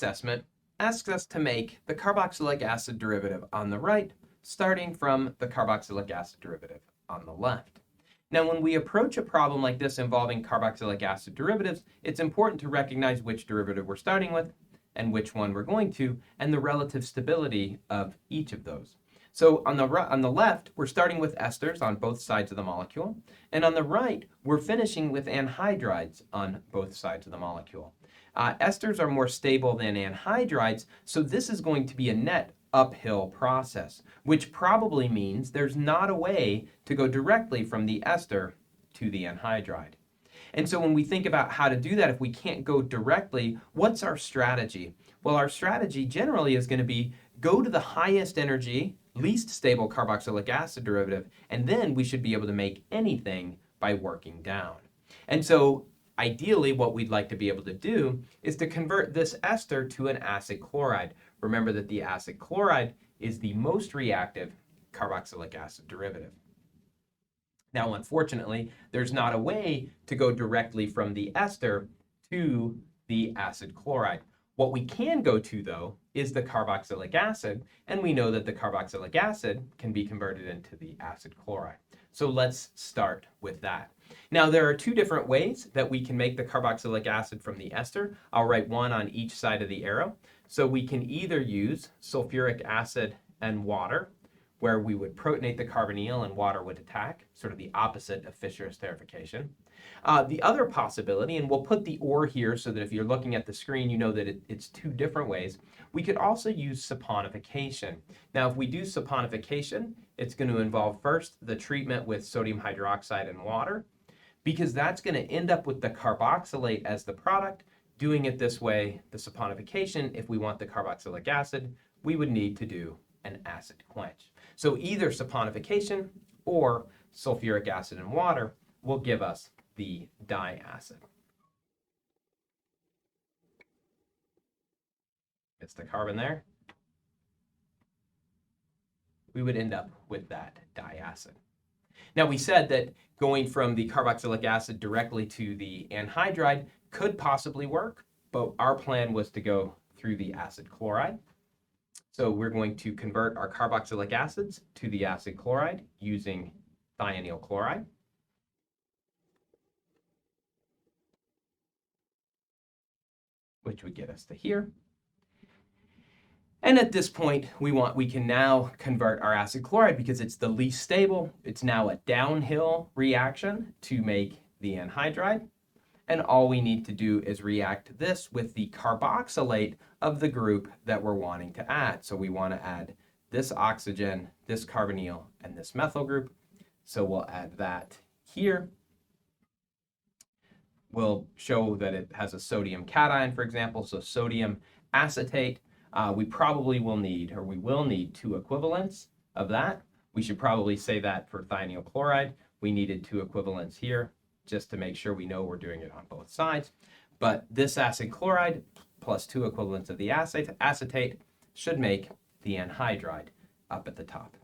assessment asks us to make the carboxylic acid derivative on the right, starting from the carboxylic acid derivative on the left. Now, when we approach a problem like this involving carboxylic acid derivatives, it's important to recognize which derivative we're starting with and which one we're going to, and the relative stability of each of those. So on the left, we're starting with esters on both sides of the molecule, and on the right, we're finishing with anhydrides on both sides of the molecule. Esters are more stable than anhydrides, so this is going to be a net uphill process, which probably means there's not a way to go directly from the ester to the anhydride. And so when we think about how to do that, if we can't go directly, what's our strategy? Well, our strategy generally is going to be go to the highest energy, least stable carboxylic acid derivative, and then we should be able to make anything by working down. And so ideally, what we'd like to be able to do is to convert this ester to an acid chloride. Remember that the acid chloride is the most reactive carboxylic acid derivative. Now, unfortunately, there's not a way to go directly from the ester to the acid chloride. What we can go to, though, is the carboxylic acid, and we know that the carboxylic acid can be converted into the acid chloride. So let's start with that. Now, there are two different ways that we can make the carboxylic acid from the ester. I'll write one on each side of the arrow. So we can either use sulfuric acid and water, where we would protonate the carbonyl and water would attack, sort of the opposite of Fischer esterification. The other possibility, and we'll put the or here so that if you're looking at the screen, you know that it's two different ways. We could also use saponification. Now, if we do saponification, it's going to involve first the treatment with sodium hydroxide and water, because that's going to end up with the carboxylate as the product. Doing it this way, the saponification, if we want the carboxylic acid, we would need to do an acid quench. So either saponification or sulfuric acid and water will give us the diacid. It's the carbon there. We would end up with that diacid. Now, we said that going from the carboxylic acid directly to the anhydride could possibly work, but our plan was to go through the acid chloride. So we're going to convert our carboxylic acids to the acid chloride using thionyl chloride. Which would get us to here. And at this point, we can now convert our acid chloride because it's the least stable. It's now a downhill reaction to make the anhydride. And all we need to do is react this with the carboxylate of the group that we're wanting to add. So we want to add this oxygen, this carbonyl, and this methyl group. So we'll add that here. We'll show that it has a sodium cation, for example, so sodium acetate. We probably will need, or we will need 2 equivalents of that. We should probably say that for thionyl chloride. We needed 2 equivalents here, just to make sure we know we're doing it on both sides. But this acid chloride plus 2 equivalents of the acetate should make the anhydride up at the top.